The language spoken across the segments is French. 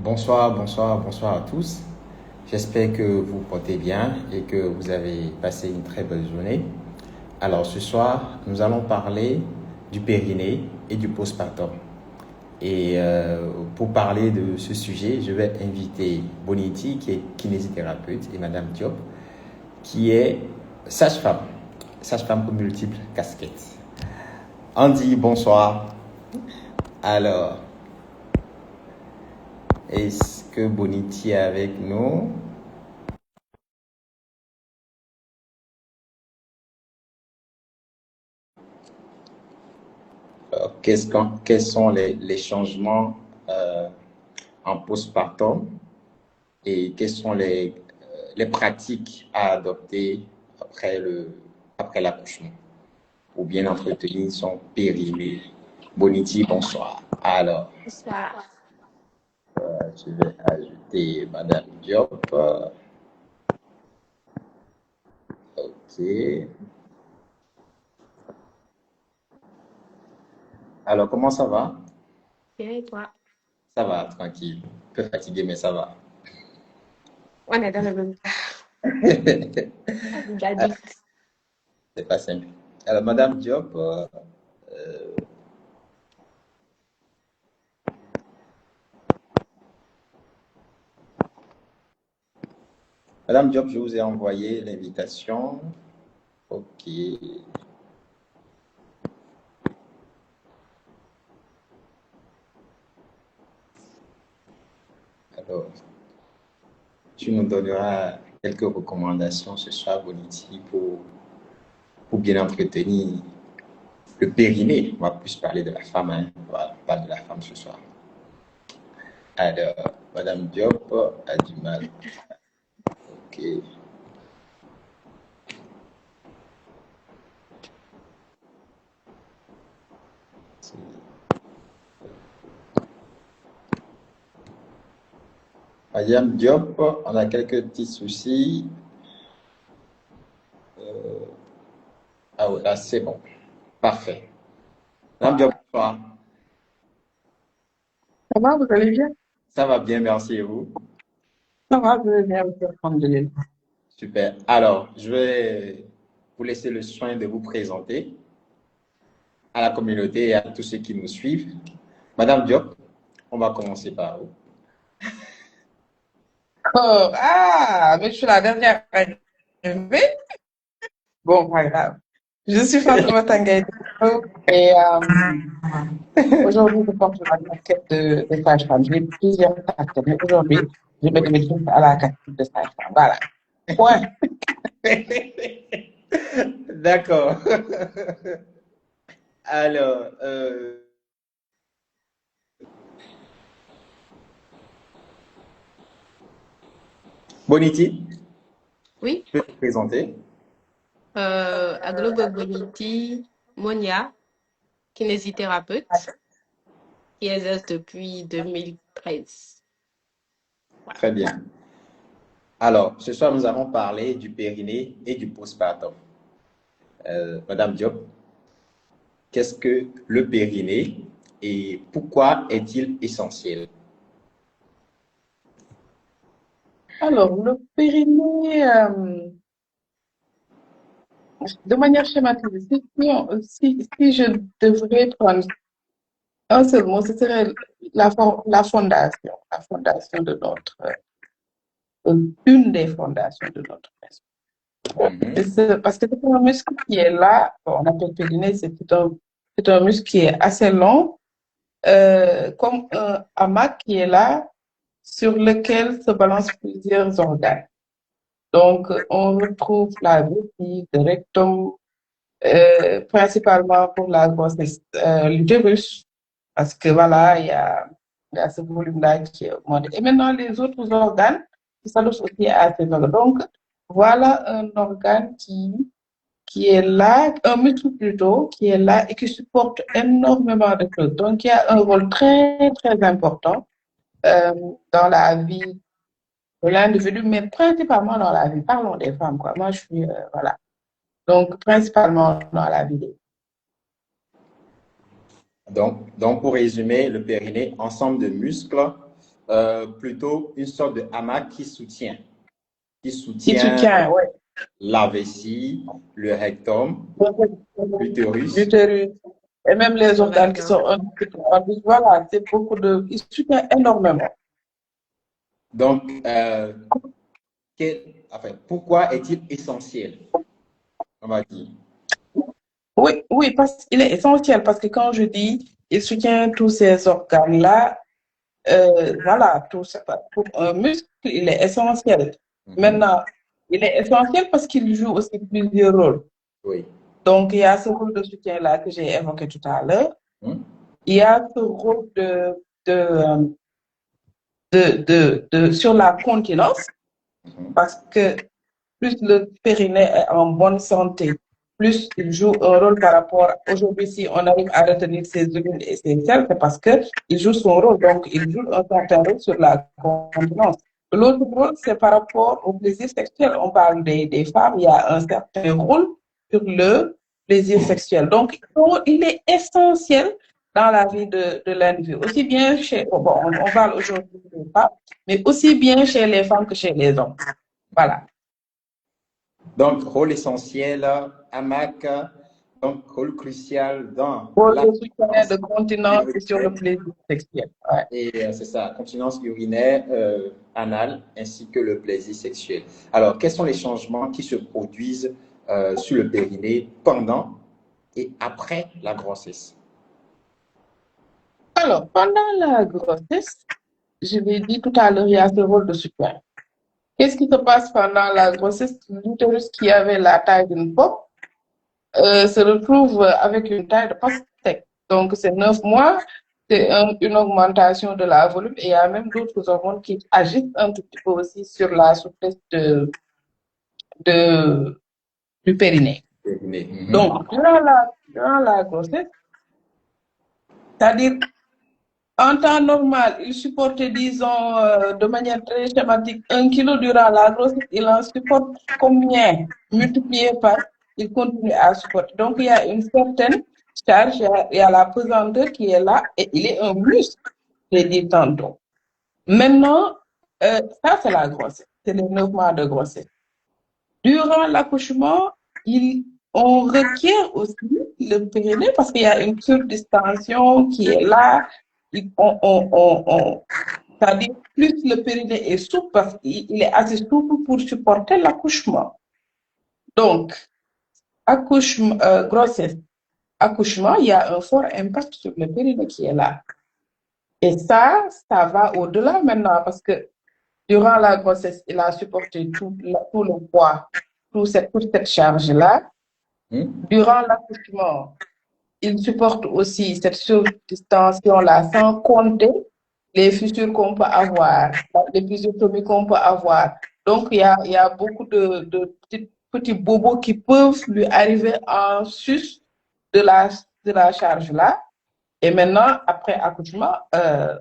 Bonsoir, bonsoir, bonsoir à tous. J'espère que vous portez bien et que vous avez passé une très belle journée. Alors ce soir, nous allons parler du périnée et du postpartum. Pour parler de ce sujet, je vais inviter Boniti, qui est kinésithérapeute, et Madame Diop, qui est sage-femme, sage-femme aux multiples casquettes. Andy, bonsoir. Alors, est-ce que Boniti est avec nous? Quels sont les changements euh, en postpartum et quelles sont les pratiques à adopter après l'accouchement pour bien entretenir son périnée? Boniti, bonsoir. Alors, Bonsoir. je vais ajouter Madame Diop. OK. Alors, comment ça va? Bien et toi? Ça va, tranquille. Un peu fatigué, mais ça va. On est dans le même cas. La vie d'adulte. C'est pas simple. Alors, Madame Diop, Madame Diop, je vous ai envoyé l'invitation. OK. Alors, tu nous donneras quelques recommandations ce soir, Boniti, pour bien entretenir le périnée. On va plus parler de la femme, hein. Voilà, pas de la femme ce soir. Alors, Madame Diop a du mal. OK. Madame Diop, on a quelques petits soucis. Ah oui, là, c'est bon. Parfait. Madame Diop, bonsoir. Ça va, vous allez bien? Ça va bien, merci et vous? Ça va, je vais bien, monsieur Alhamdulillah. Super. Alors, je vais vous laisser le soin de vous présenter à la communauté et à tous ceux qui nous suivent. Madame Diop, on va commencer par vous. Oh, mais je suis la dernière arrivée. Bon, pas grave. Je suis Fatoumata Ngaïdou et aujourd'hui, je porte la casquette de sage-femme. J'ai plusieurs casquettes, mais aujourd'hui, je me limite juste à la casquette de sage-femme. Voilà. Point. D'accord. Alors, Boniti, Oui. je peux te présenter. À Global Bonity, Monia, kinésithérapeute, qui exerce depuis 2013. Voilà. Très bien. Alors, ce soir, nous allons parler du périnée et du postpartum. Madame Diop, qu'est-ce que le périnée et pourquoi est-il essentiel? Alors, le périnée, de manière schématique, si je devrais prendre un seul mot, ce serait la fondation de une des fondations de notre maison. Mhm. Parce que c'est un muscle qui est là, bon, on appelle périnée, c'est un muscle qui est assez long, comme un hamac qui est là, sur lequel se balancent plusieurs organes. Donc, on retrouve la vessie, le rectum, principalement pour la grossesse, l'utérus, parce que voilà, il y a ce volume-là qui est augmenté. Et maintenant, les autres organes qui s'adoucent aussi à ces organes. Donc, voilà un organe qui est là, un muscle plutôt, qui est là et qui supporte énormément de choses. Donc, il y a un rôle très, très important euh, dans la vie de l'individu, mais principalement dans la vie. Parlons des femmes, quoi. Moi, je suis, voilà. Donc, principalement dans la vie des Donc, pour résumer, le périnée, ensemble de muscles plutôt une sorte de hamac qui soutient Qui soutient, oui. la vessie, le rectum, l'utérus. L'utérus. Et même les organes qui sont un petit peu en plus. Voilà, c'est beaucoup de. Il soutient énormément. Donc, pourquoi est-il essentiel, on va dire? Oui, parce qu'il est essentiel. Parce que quand je dis il soutient tous ces organes-là, voilà, tout ça, pour un muscle, il est essentiel. Maintenant, il est essentiel parce qu'il joue aussi plusieurs rôles. Oui. Donc, il y a ce rôle de soutien-là que j'ai évoqué tout à l'heure. Il y a ce rôle sur la continence, parce que plus le périnée est en bonne santé, plus il joue un rôle par rapport. Aujourd'hui, si on arrive à retenir ses urines et ses selles, c'est parce qu'il joue son rôle. Donc, il joue un certain rôle sur la continence. L'autre rôle, c'est par rapport au plaisir sexuel. On parle des femmes, il y a un certain rôle sur le plaisir sexuel. Donc, il est essentiel dans la vie de l'individu. Aussi bien chez, on parle aujourd'hui des femmes, mais aussi bien chez les femmes que chez les hommes. Voilà. Donc, rôle essentiel, hamac, donc rôle crucial dans la soutien de continence et sur le plaisir sexuel. Ouais. Et c'est ça, continence urinaire, anale, ainsi que le plaisir sexuel. Alors, quels sont les changements qui se produisent sur le périnée pendant et après la grossesse? Alors, pendant la grossesse, je l'ai dit tout à l'heure, il y a ce rôle de soutien. Qu'est-ce qui se passe pendant la grossesse? L'utérus qui avait la taille d'une pomme se retrouve avec une taille de pastèque. Donc, c'est 9 mois, c'est une augmentation de la volume et il y a même d'autres hormones qui agissent un tout petit peu aussi sur la souplesse du périnée. Donc, durant la grossesse, c'est-à-dire en temps normal, il supportait, disons, de manière très schématique, 1 kilo durant la grossesse, il en supporte combien? Multiplié par, il continue à supporter. Donc, il y a une certaine charge, il y a la pesanteur qui est là et il est un muscle, j'ai dit tantôt. Maintenant, ça, c'est la grossesse, c'est les 9 mois de grossesse. Durant l'accouchement, on requiert aussi le périnée parce qu'il y a une surdistension qui est là. C'est-à-dire, plus le périnée est souple parce qu'il est assez souple pour supporter l'accouchement. Donc, grossesse, accouchement, il y a un fort impact sur le périnée qui est là. Et ça va au-delà maintenant parce que durant la grossesse, il a supporté tout le poids, toute cette charge-là. Durant l'accouchement, il supporte aussi cette surdistension-là sans compter les fissures qu'on peut avoir, les épisiotomies qu'on peut avoir. Donc, il y a beaucoup de petits bobos qui peuvent lui arriver en sus de la charge-là. Et maintenant, après accouchement,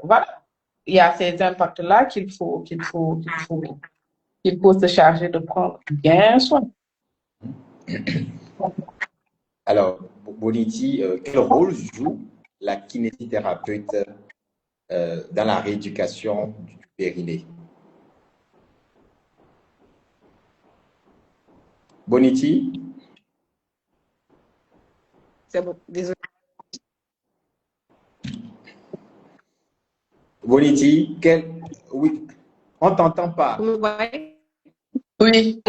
voilà, il y a ces impacts-là qu'il faut se charger de prendre bien soin. Alors, Boniti, quel rôle joue la kinésithérapeute dans la rééducation du périnée? Boniti? C'est bon, désolé. Boniti, oui, on ne t'entend pas. Vous me voyez? Oui.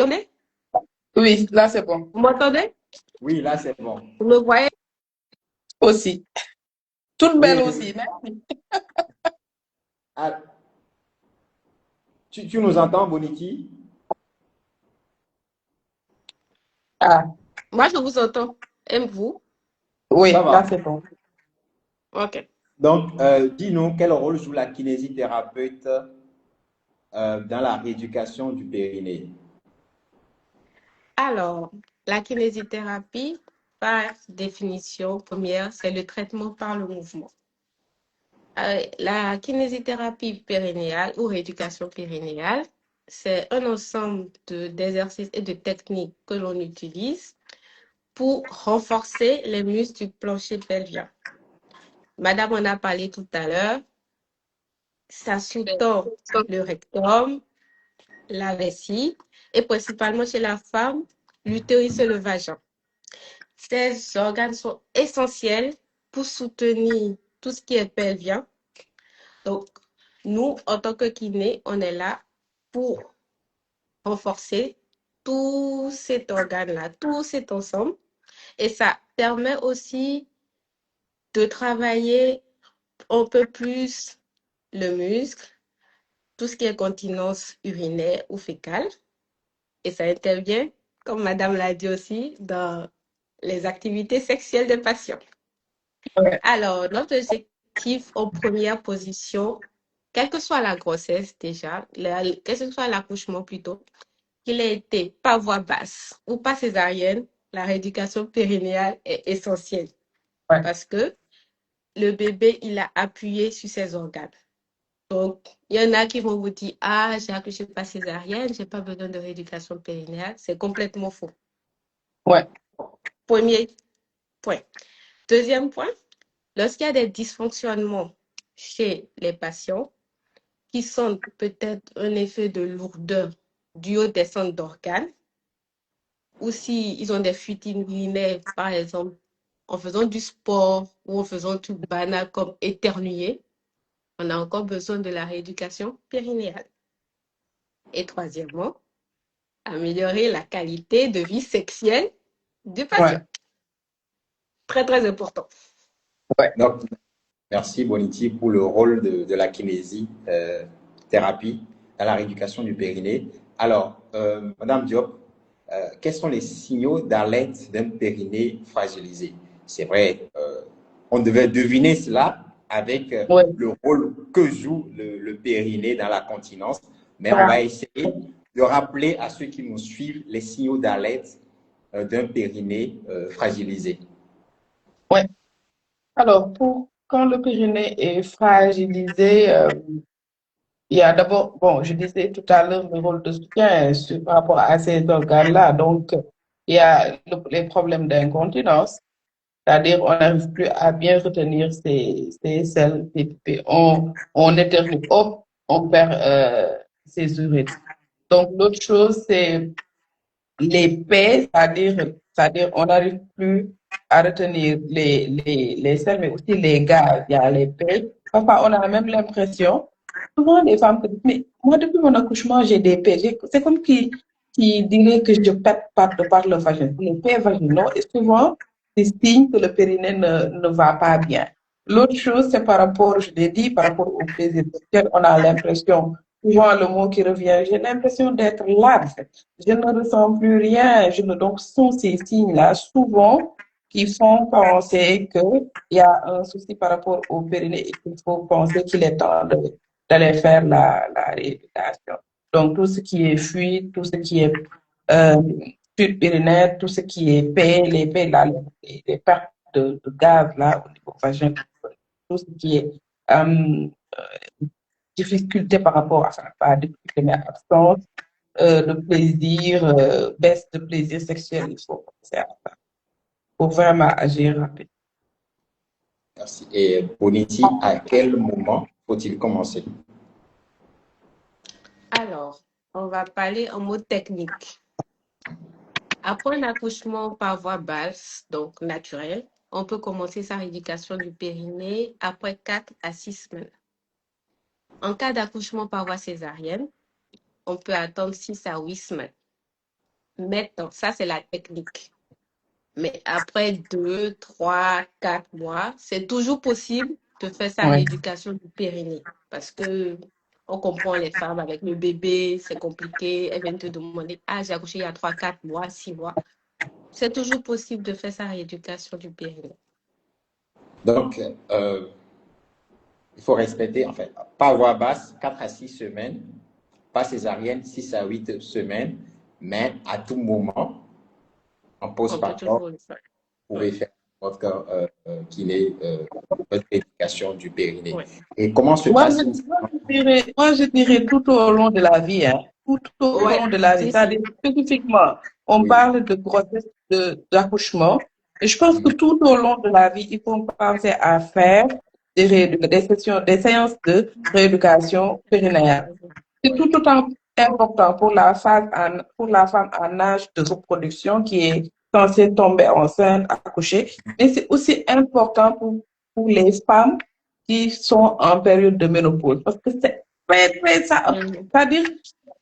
Oui, là c'est bon. Vous m'entendez? Oui, là c'est bon. Vous me voyez? Aussi. Toute belle aussi, merci. Ah, tu nous entends, Boniti? Ah. Moi, je vous entends. Aimez-vous? Oui, là c'est bon. Ok. Donc, dis-nous, quel rôle joue la kinésithérapeute dans la rééducation du périnée? Alors, la kinésithérapie, par définition première, c'est le traitement par le mouvement. La kinésithérapie périnéale ou rééducation périnéale, c'est un ensemble d'exercices et de techniques que l'on utilise pour renforcer les muscles du plancher pelvien. Madame en a parlé tout à l'heure. ça sous-tend le rectum, la vessie et principalement chez la femme, l'utérus et le vagin. Ces organes sont essentiels pour soutenir tout ce qui est pelvien. Donc, nous, en tant que kiné, on est là pour renforcer tout cet organe-là, tout cet ensemble. Et ça permet aussi de travailler un peu plus le muscle, tout ce qui est continence urinaire ou fécale. Et ça intervient, comme Madame l'a dit aussi, dans les activités sexuelles des patients. Ouais. Alors, notre objectif en première position, quelle que soit la grossesse déjà, quel que soit l'accouchement plutôt, qu'il ait été par voie basse ou par césarienne, la rééducation périnéale est essentielle. Ouais. Parce que le bébé, il a appuyé sur ses organes. Donc, il y en a qui vont vous dire, ah, j'ai accouché par césarienne, j'ai pas besoin de rééducation périnéale. C'est complètement faux. Ouais. Premier point. Deuxième point, lorsqu'il y a des dysfonctionnements chez les patients qui sont peut-être un effet de lourdeur dû au descente d'organes, ou s'ils ont des fuites urinaires, par exemple, en faisant du sport ou en faisant tout banal comme éternuer, on a encore besoin de la rééducation périnéale. Et troisièmement, améliorer la qualité de vie sexuelle du patient. Ouais. Très, très important. Ouais. Donc, merci Boniti pour le rôle de la kinésithérapie dans la rééducation du périnée. Alors, Madame Diop, quels sont les signaux d'alerte d'un périnée fragilisé? C'est vrai, on devait deviner cela avec Ouais. le rôle que joue le périnée dans la continence, mais on Voilà. va essayer de rappeler à ceux qui nous suivent les signaux d'alerte d'un périnée fragilisé. Ouais. Alors, quand le périnée est fragilisé, il y a d'abord, bon, je disais tout à l'heure le rôle de soutien par rapport à ces organes-là. Donc, il y a les problèmes d'incontinence, c'est-à-dire on n'arrive plus à bien retenir ces selles, et puis on éternue, hop, on perd ses urines. Donc, l'autre chose, c'est les c'est-à-dire on n'arrive plus à retenir les selles, mais aussi les gaz. Il y a les paix. Parfois, on a même l'impression, souvent les femmes te disent, mais moi, depuis mon accouchement, j'ai des paix. C'est comme qui dirait que je pète par le vagin. Les paix vaginaux, et souvent, c'est signe que le périnée ne va pas bien. L'autre chose, c'est par rapport, je l'ai dit, par rapport au plaisir sexuel, on a l'impression, souvent le mot qui revient, j'ai l'impression d'être large. Je ne ressens plus rien. Donc, ce sont ces signes-là, souvent, qui font penser qu'il y a un souci par rapport au périnée et qu'il faut penser qu'il est temps d'aller faire la rééducation. Donc, tout ce qui est fuite, tout ce qui est fuite périnaire, tout ce qui est paix, les paix, là, les pertes de gaz, là, au niveau vagin, tout ce qui est difficulté par rapport à ça, pas difficulté, mais absence de plaisir, baisse de plaisir sexuel, il faut penser à ça pour vraiment agir rapidement. Merci. Et Boniti, à quel moment faut-il commencer? Alors, on va parler en mode technique. Après un accouchement par voie basse, donc naturelle, on peut commencer sa rééducation du périnée après 4 à 6 semaines. En cas d'accouchement par voie césarienne, on peut attendre 6 à 8 semaines. Maintenant, ça c'est la technique. Mais après 2, 3, 4 mois, c'est toujours possible de faire sa Ouais. rééducation du périnée. Parce que on comprend les femmes avec le bébé, c'est compliqué. Elles viennent te demander, ah, j'ai accouché il y a 3, 4 mois, 6 mois. C'est toujours possible de faire sa rééducation du périnée. Donc, il faut respecter, en fait, par voie basse, 4 à 6 semaines, pas césarienne, 6 à 8 semaines, mais à tout moment, en On peut postpartum, toujours le faire. vous pouvez faire votre kiné, votre rééducation du périnée. Ouais. Et comment se Moi, passe je dirais tout au long de la vie, hein. Tout au Ouais, long de la vie. si, C'est-à-dire, spécifiquement, on Oui. parle de grossesse, d'accouchement. Et je pense que tout au long de la vie, il faut penser à faire des séances de rééducation périnéale. C'est tout autant important pour pour la femme en âge de reproduction qui est censée tomber enceinte, accoucher, mais c'est aussi important pour les femmes qui sont en période de ménopause parce que c'est très ça. C'est-à-dire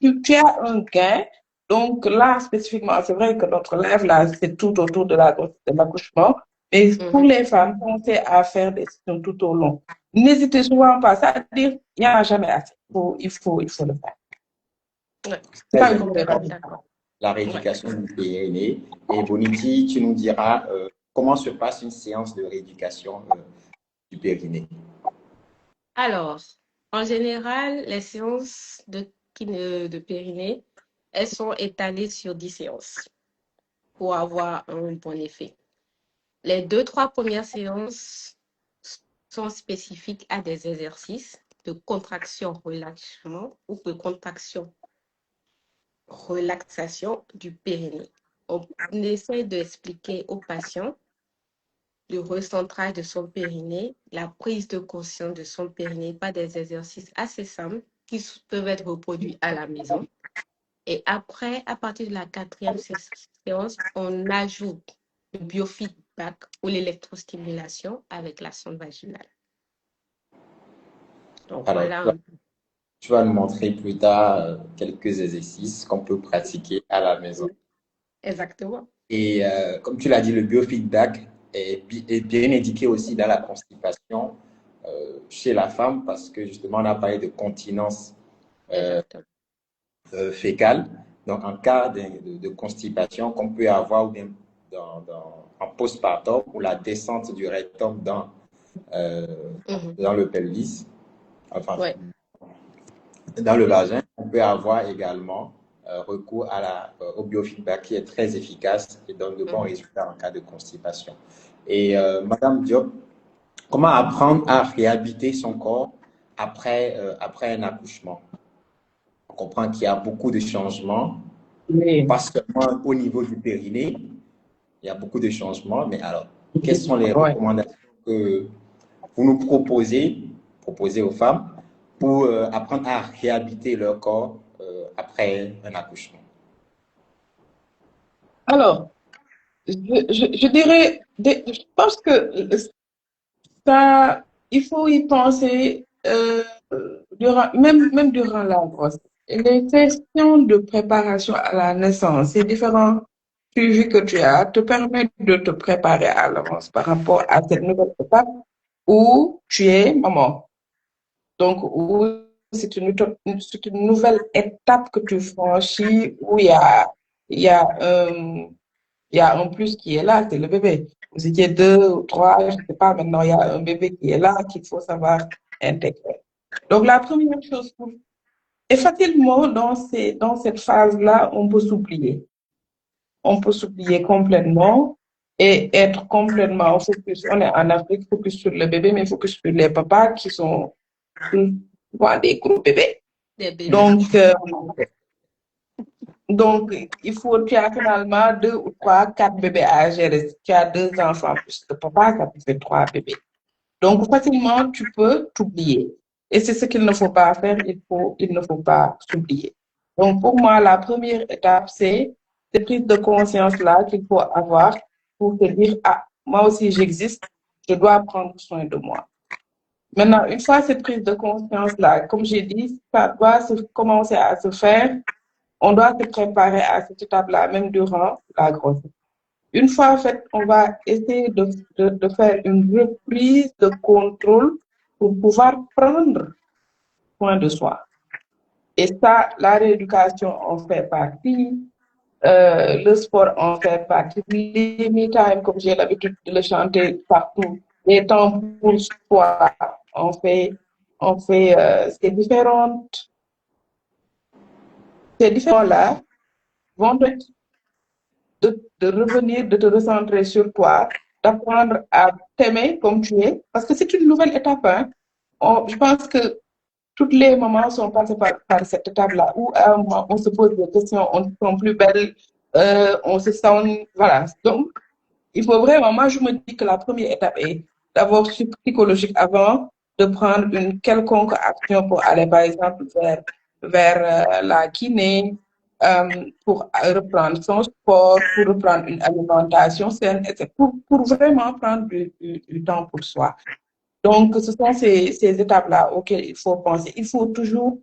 que tu as un gain. Donc là, spécifiquement, c'est vrai que notre lèvre, là, c'est tout autour de l'accouchement. Mais pour les femmes, pensez à faire des sessions tout au long. N'hésitez souvent pas. C'est-à-dire, il n'y en a jamais assez. Il faut le faire. Ouais. Pas Très une important. La rééducation du périnée. Et Boniti, tu nous diras comment se passe une séance de rééducation du périnée. Alors, en général, les séances de périnée, elles sont étalées sur 10 séances pour avoir un bon effet. Les 2-3 premières séances sont spécifiques à des exercices de contraction, relâchement ou de contraction, relaxation du périnée. On essaie d'expliquer aux patients le recentrage de son périnée, la prise de conscience de son périnée par des exercices assez simples qui peuvent être reproduits à la maison. Et après, à partir de la 4e séance, on ajoute le biofeedback ou l'électrostimulation avec la sonde vaginale. Donc, Alors, voilà. tu vas nous montrer plus tard quelques exercices qu'on peut pratiquer à la maison. Exactement. Et comme tu l'as dit, le biofeedback est bien indiqué aussi dans la constipation chez la femme parce que justement, on a parlé de continence fécale. Donc, en cas de constipation qu'on peut avoir ou bien en postpartum ou la descente du rectum dans le pelvis, enfin, dans le vagin, on peut avoir également recours au biofeedback qui est très efficace et donne de bons résultats en cas de constipation. Et Madame Diop, comment apprendre à réhabiter son corps après un accouchement? On comprend qu'il y a beaucoup de changements, pas seulement au niveau du périnée, il y a beaucoup de changements, mais alors, quelles sont les recommandations que vous nous proposez aux femmes pour apprendre à réhabiter leur corps après un accouchement? Alors, je dirais, je pense que ça, il faut y penser même durant la grossesse. Les questions de préparation à la naissance, ces différents suivis que tu as te permettent de te préparer à l'avance par rapport à cette nouvelle étape où tu es maman. Donc, où c'est une nouvelle étape que tu franchis où il y a un plus qui est là, c'est le bébé. Vous étiez 2 ou 3, je ne sais pas, maintenant il y a un bébé qui est là, qu'il faut savoir intégrer. Donc, la première chose, et facilement, dans cette phase-là, on peut s'oublier. On peut s'oublier complètement et être complètement focus. On est en Afrique, focus sur le bébé, mais focus sur les papas qui sont des gros bébés. Donc, tu as finalement 2 ou 3, 4 bébés à gérer. Si tu as 2 enfants plus que papa, ça te fait 3 bébés. Donc, facilement, tu peux t'oublier. Et c'est ce qu'il ne faut pas faire, il ne faut pas s'oublier. Donc, pour moi, la première étape, c'est cette prise de conscience-là qu'il faut avoir pour te dire, ah, moi aussi j'existe, je dois prendre soin de moi. Maintenant, une fois cette prise de conscience-là, comme j'ai dit, ça doit commencer à se faire. On doit se préparer à cette étape-là, même durant la grossesse. Une fois fait, on va essayer de faire une reprise de contrôle pour pouvoir prendre soin de soi. Et ça, la rééducation en fait partie, le sport en fait partie, les me time, comme j'ai l'habitude de le chanter partout, les temps pour soi, on fait ces différentes là vont de revenir, de te recentrer sur toi, d'apprendre à t'aimer comme tu es, parce que c'est une nouvelle étape. Hein. Je pense que toutes les mamans sont passées par cette étape-là, où à un moment, on se pose des questions, on se sent plus belle, on se sent... Voilà. Donc, il faut vraiment, moi je me dis que la première étape est d'abord psychologique avant de prendre une quelconque action pour aller, par exemple, vers la kiné, pour reprendre son sport, pour reprendre une alimentation saine, etc. Pour vraiment prendre du temps pour soi. Donc, ce sont ces étapes-là auxquelles il faut penser. Il faut toujours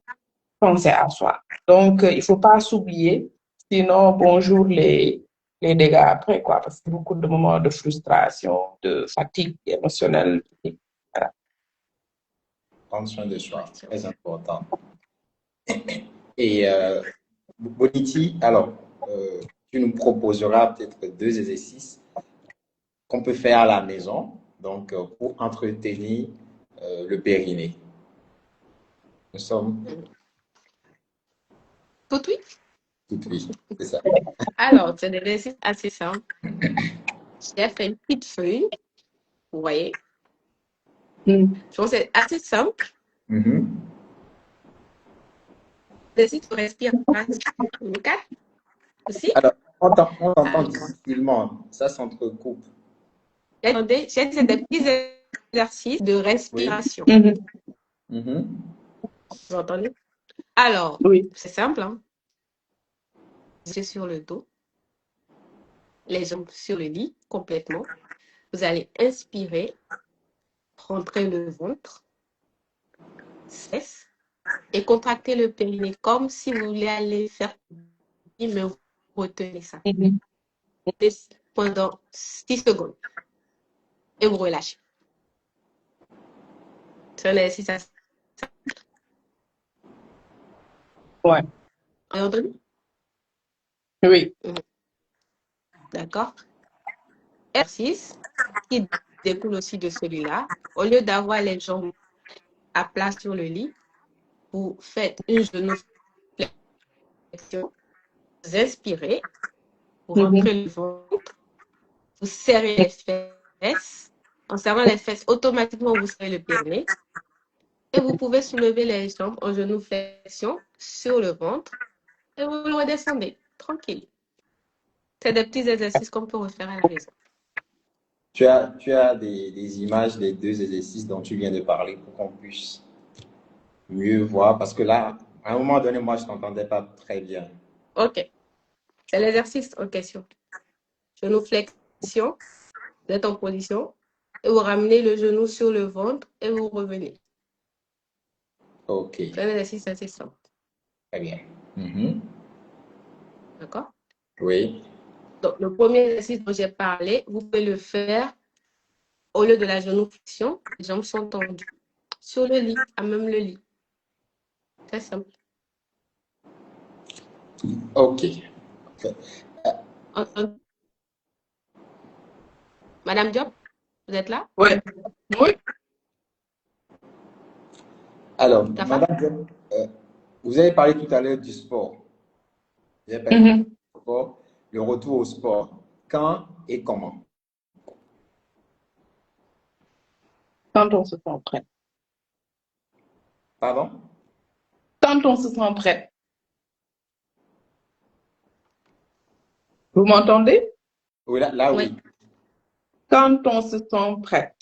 penser à soi. Donc, il ne faut pas s'oublier. Sinon, bonjour les dégâts après, quoi, parce que beaucoup de moments de frustration, de fatigue émotionnelle. Voilà. Prendre soin de soi, très important. Et Boniti, alors, tu nous proposeras peut-être 2 exercices qu'on peut faire à la maison, donc pour entretenir le périnée. Nous sommes Tout de suite. tout oui, c'est ça. Alors, c'est des exercices assez simples. J'ai fait une petite feuille. Vous voyez. Je pense que c'est assez simple. Exercice de respiration. Aussi. Alors, on t'entend difficilement. Ça s'entrecoupe. J'ai des petits exercices de respiration. Oui. Vous entendez? Alors, Oui. c'est simple. Hein? Vous sur le dos, les jambes sur le lit complètement. Vous allez inspirer, rentrer le ventre, cesse, et contracter le périnée comme si vous voulez aller faire, mais vous retenez ça. Pendant 6 secondes. Et vous relâchez. C'est un exercice assez simple. Ouais. Vous avez entendu? Oui. D'accord. Exercice qui découle aussi de celui-là. Au lieu d'avoir les jambes à plat sur le lit, vous faites une genuflexion. Vous inspirez, vous rentrez le ventre, vous serrez les fesses. En serrant les fesses, automatiquement, vous serrez le périnée. Et vous pouvez soulever les jambes en genuflexion sur le ventre et vous le redescendez tranquille. C'est des petits exercices qu'on peut refaire à la maison. Tu as des images des 2 exercices dont tu viens de parler pour qu'on puisse mieux voir. Parce que là, à un moment donné, moi, je ne t'entendais pas très bien. OK. C'est l'exercice en question. Genuflexion, vous êtes en position et vous ramenez le genou sur le ventre et vous revenez. OK. C'est un exercice assez simple. Très bien. D'accord? Oui. Donc, le premier exercice dont j'ai parlé, vous pouvez le faire au lieu de la genuflexion, les jambes sont tendues. Sur le lit, à même le lit. Très simple. OK. Madame Diop, vous êtes là? Oui. Oui. Alors, Madame Diop, vous avez parlé tout à l'heure du sport. Vous avez parlé du sport, le retour au sport. Quand et comment? Quand on se sent prêt. Pardon? Quand on se sent prêt. Vous m'entendez? Oui, là oui. Quand on se sent prêt.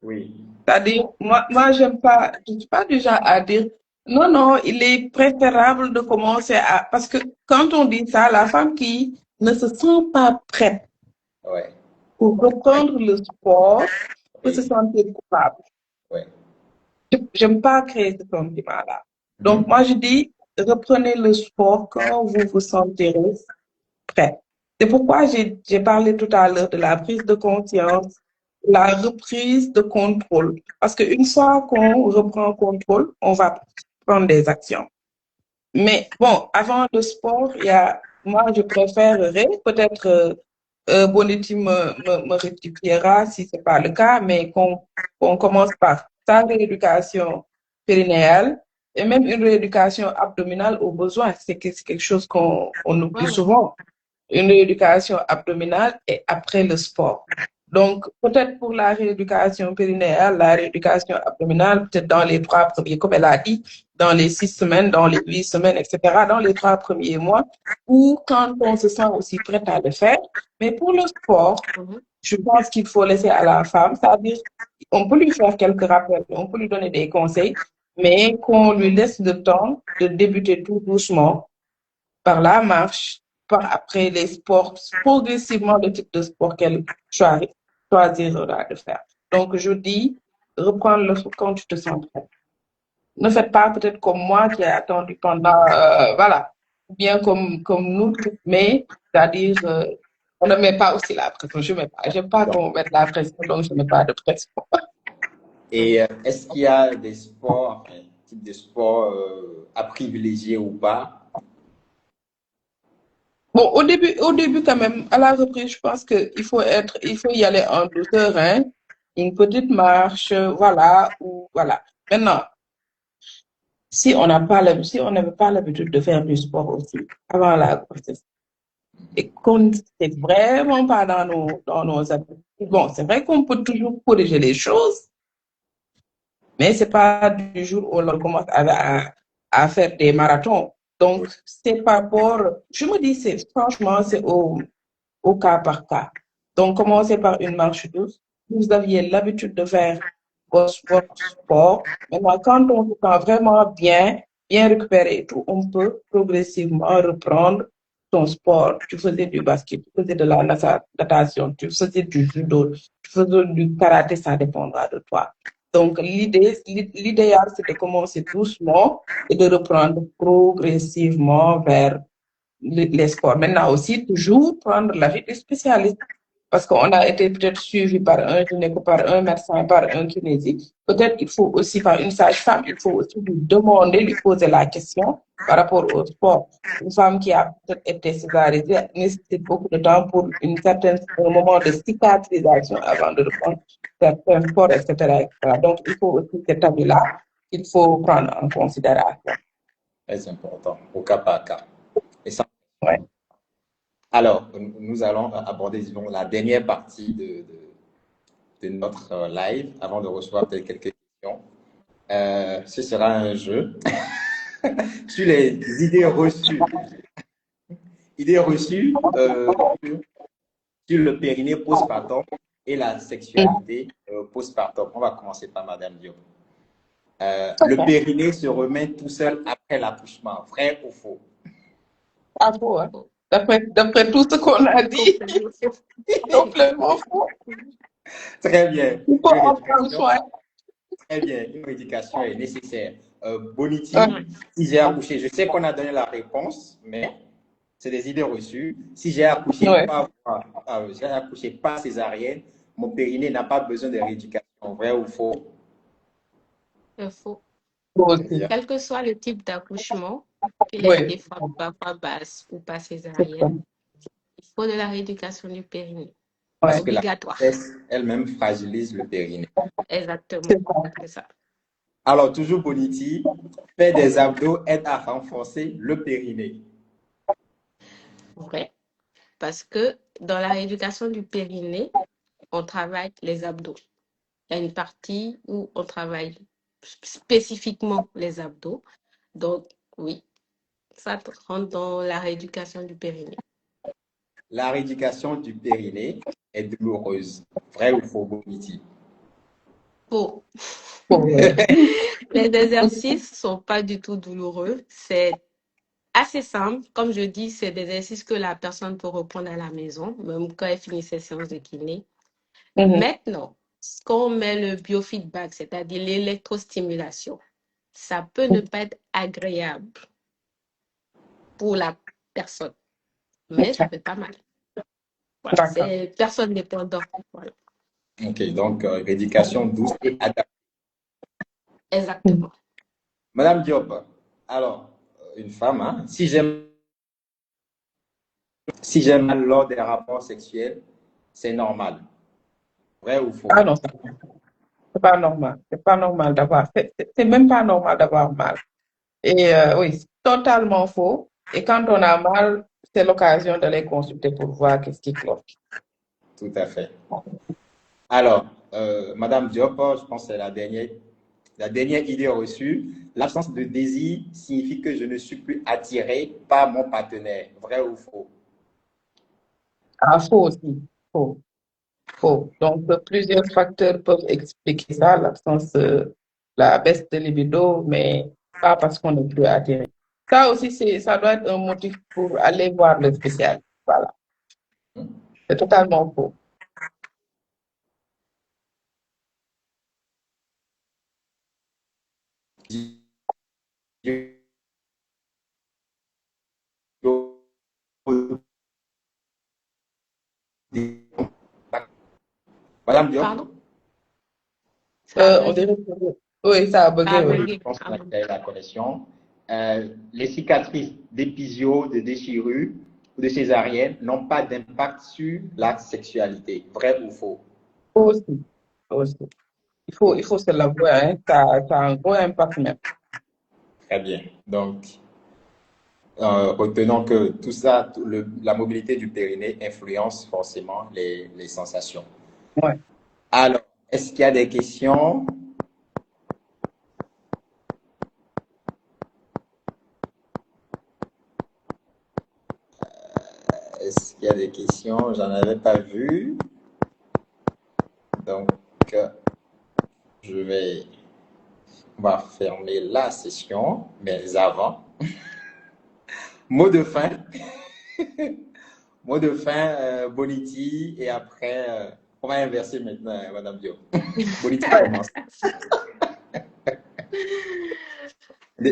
Oui. C'est-à-dire, moi je ne suis pas du genre à dire, non, il est préférable de commencer à... Parce que quand on dit ça, la femme qui ne se sent pas prête pour reprendre le sport peut se sentir coupable. Je n'aime pas créer ce sentiment-là. Donc, moi, je dis, reprenez le sport quand vous vous sentirez prêt. C'est pourquoi j'ai parlé tout à l'heure de la prise de conscience, la reprise de contrôle. Parce qu'une fois qu'on reprend contrôle, on va prendre des actions. Mais bon, avant le sport, moi, je préférerais, peut-être Bonetti me rectifiera si ce n'est pas le cas, mais qu'on commence par sa rééducation périnéale et même une rééducation abdominale au besoin. C'est quelque chose qu'on oublie souvent. Une rééducation abdominale et après le sport. Donc, peut-être pour la rééducation périnéale, la rééducation abdominale, peut-être dans les 3 premiers, comme elle a dit, dans les 6 semaines, dans les 8 semaines, etc., dans les 3 premiers mois, ou quand on se sent aussi prêt à le faire. Mais pour le sport, je pense qu'il faut laisser à la femme, c'est-à-dire, on peut lui faire quelques rappels, on peut lui donner des conseils, mais qu'on lui laisse le temps de débuter tout doucement par la marche, par après les sports, progressivement le type de sport qu'elle choisira de faire. Donc, je dis, reprends le quand tu te sens prêt. Ne faites pas peut-être comme moi qui ai attendu pendant, voilà, bien comme nous, mais c'est-à-dire, on ne met pas aussi la pression. Je mets pas, j'aime pas qu'on mette la pression, donc je ne mets pas de pression. Et est-ce qu'il y a des sports, enfin, type de sport à privilégier ou pas? Bon, au début quand même, à la reprise, je pense il faut y aller en douceur, hein. Une petite marche, voilà, ou voilà. Maintenant, si on n'avait pas l'habitude de faire du sport aussi avant la grossesse, et qu'on c'est vraiment pas dans nos habitudes. Bon, c'est vrai qu'on peut toujours corriger les choses, mais c'est pas du jour où on commence à faire des marathons. Donc, c'est par rapport, je me dis, franchement, c'est au cas par cas. Donc, commencez par une marche douce. Vous aviez l'habitude de faire votre sport. Maintenant, quand on se sent vraiment bien récupéré et tout, on peut progressivement reprendre ton sport. Tu faisais du basket, tu faisais de la natation, tu faisais du judo, tu faisais du karaté, ça dépendra de toi. Donc, l'idéal, c'est de commencer doucement et de reprendre progressivement vers les sports. Maintenant aussi, toujours prendre l'avis des spécialistes. Parce qu'on a été peut-être suivi par un gynéco, par un médecin, par un kinésiste. Peut-être il faut aussi, par une sage-femme, il faut aussi lui demander, lui poser la question par rapport au sport. Une femme qui a peut-être été césarisée nécessite beaucoup de temps pour un moment de cicatrisation avant de reprendre certains sports, etc., etc. Donc, il faut aussi cet avis-là qu'il faut prendre en considération. Très important, au cas par cas. Et ça, Ouais. alors, nous allons aborder, disons, la dernière partie de notre live avant de recevoir peut-être quelques questions. Ce sera un jeu sur les idées reçues. Idées reçues sur le périnée postpartum et la sexualité postpartum. On va commencer par Madame Diop. Le périnée se remet tout seul après l'accouchement, vrai ou faux? Ah, faux, hein? D'après tout ce qu'on a dit, complètement faux. Très bien. Il faut en prendre soin. Très bien. Une rééducation est nécessaire. Boniti, Ouais. si j'ai accouché, je sais qu'on a donné la réponse, mais c'est des idées reçues. Si j'ai accouché Ouais. j'ai accouché pas césarienne, mon périnée n'a pas besoin de rééducation. Vrai ou faux? Faux. Faux aussi. Quel que soit le type d'accouchement, qu'il ait Oui, été parfois basse ou pas c'est ça. césarienne, il faut de la rééducation du périnée. Parce Ouais. que la Obligatoire. grossesse elle-même fragilise le périnée. Exactement. C'est ça. C'est ça. Alors, toujours Boniti, faire des abdos aide à renforcer le périnée. Vrai. Parce que dans la rééducation du périnée, on travaille les abdos. Il y a une partie où on travaille spécifiquement les abdos. Donc, oui, ça rentre dans la rééducation du périnée. La rééducation du périnée est douloureuse. Vrai ou faux, Boniti? Faux. Faux, ouais. Les exercices sont pas du tout douloureux. C'est assez simple. Comme je dis, c'est des exercices que la personne peut reprendre à la maison, même quand elle finit ses séances de kiné. Mhm. Maintenant, quand on met le biofeedback, c'est-à-dire l'électrostimulation, ça peut ne pas être agréable pour la personne, mais ça fait pas mal. Voilà, D'accord. c'est personne dépendant. Voilà, Ok, donc rééducation douce et adaptée. exactement. Madame Diop, alors, une femme, hein, si j'ai mal lors des rapports sexuels, c'est normal. Vrai ou faux? Ah non, c'est pas normal. C'est pas normal d'avoir. C'est même pas normal d'avoir mal. Et oui, c'est totalement faux. Et quand on a mal, c'est l'occasion d'aller consulter pour voir qu'est-ce qui cloche. Tout à fait. Alors, Madame Diop, je pense que c'est la dernière idée reçue. L'absence de désir signifie que je ne suis plus attiré par mon partenaire. Vrai ou faux? Ah, faux aussi. Faux. faux. Donc, plusieurs facteurs peuvent expliquer ça, l'absence, la baisse de libido, mais pas parce qu'on n'est plus attiré. Ça aussi, ça doit être un motif pour aller voir le spécialiste. Voilà. C'est totalement faux. Madame Diop, Pardon? Ça a On bugué. dirait oui, ça a bugué, Ça a oui. bugué. je pense qu'on a créé la connexion. Les cicatrices d'épisio, de déchirure ou de césarienne n'ont pas d'impact sur la sexualité. Vrai ou faux? Aussi, aussi. Il faut se l'avouer, hein, ça a un gros impact même. Très bien. Donc, retenons que tout ça, la mobilité du périnée influence forcément les sensations. Ouais. Alors, est-ce qu'il y a des questions? Est-ce qu'il y a des questions? J'en avais pas vu. Donc, on va fermer la session, mais avant, mot de fin. Mot de fin, Boniti, et après, on va inverser maintenant, Madame Diop. Boniti commence.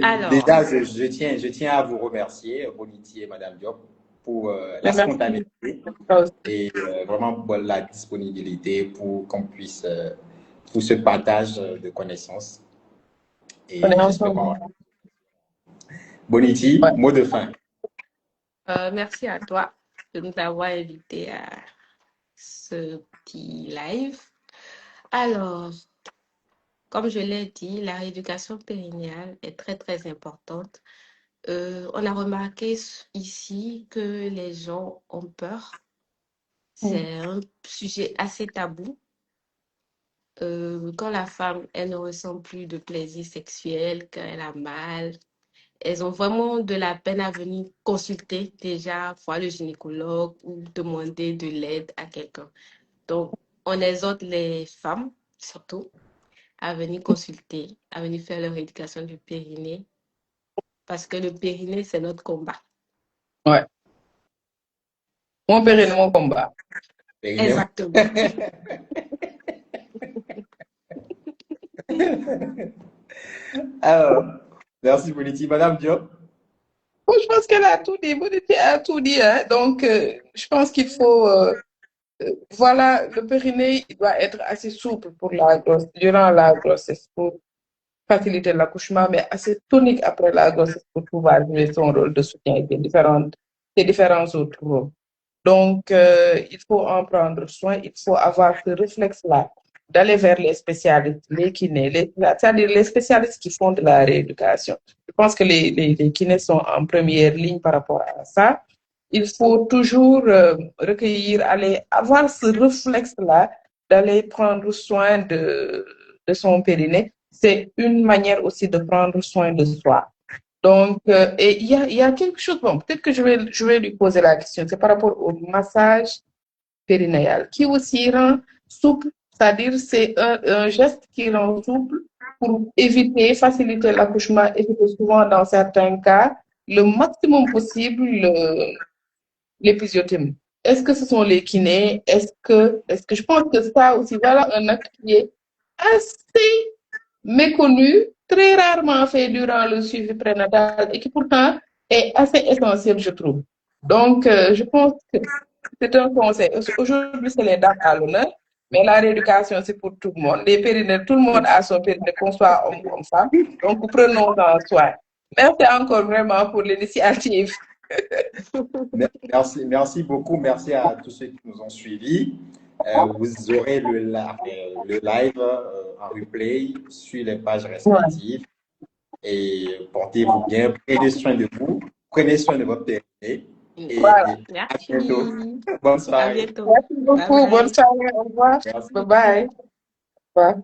Alors, Déjà, je tiens à vous remercier, Boniti et Madame Diop, pour la Merci. spontanéité et vraiment pour la disponibilité pour qu'on puisse, pour ce partage de connaissances. Et On est j'espère ensemble. qu'on va. Boniti, Ouais. mot de fin. merci à toi de nous avoir invités à ce petit live. Alors, comme je l'ai dit, la rééducation périnéale est très, très importante. On a remarqué ici que les gens ont peur. C'est un sujet assez tabou. Quand la femme, elle ne ressent plus de plaisir sexuel, quand elle a mal, elles ont vraiment de la peine à venir consulter déjà, voir le gynécologue ou demander de l'aide à quelqu'un. Donc, on exhorte les femmes, surtout, à venir consulter, à venir faire leur éducation du périnée, parce que le périnée, c'est notre combat. Ouais. Mon périnée, mon combat. Exactement. Alors, merci Boniti. Madame Diop. Bon, je pense qu'elle a tout dit. Boniti a tout dit, hein. Donc, je pense qu'il faut, voilà, le périnée il doit être assez souple pour durant la grossesse, pour faciliter l'accouchement, mais assez tonique après la grossesse pour pouvoir jouer son rôle de soutien et des différents autres rôles. Donc, il faut en prendre soin, il faut avoir ce réflexe-là d'aller vers les spécialistes, les kinés, c'est-à-dire les spécialistes qui font de la rééducation. Je pense que les kinés sont en première ligne par rapport à ça. Il faut toujours avoir ce réflexe-là d'aller prendre soin de son périnée. C'est une manière aussi de prendre soin de soi. Donc, et il y a quelque chose, bon, peut-être que je vais lui poser la question, c'est par rapport au massage périnéal, qui aussi rend souple, c'est-à-dire c'est un geste qui rend souple pour faciliter l'accouchement, éviter souvent dans certains cas, le maximum possible l'épisiotomie. Est-ce que ce sont les kinés? Est-ce que je pense que ça aussi, voilà un acte qui est assez méconnu, très rarement fait durant le suivi prénatal et qui pourtant est assez essentiel, je trouve. Donc, je pense que c'est un conseil. Aujourd'hui, c'est les dames à l'honneur, mais la rééducation, c'est pour tout le monde. Les périnées, tout le monde a son périnée, qu'on soit homme ou femme. Donc, prenons-en soin. Merci encore vraiment pour l'initiative. Merci beaucoup. Merci à tous ceux qui nous ont suivis. Vous aurez le live en replay sur les pages respectives. Et portez-vous bien. Prenez soin de vous. Prenez soin de votre périnée. Et à bientôt. Bonne soirée. À bientôt. Merci beaucoup. Bye bye. Bonne soirée. Au revoir. Merci. Bye bye. Bye.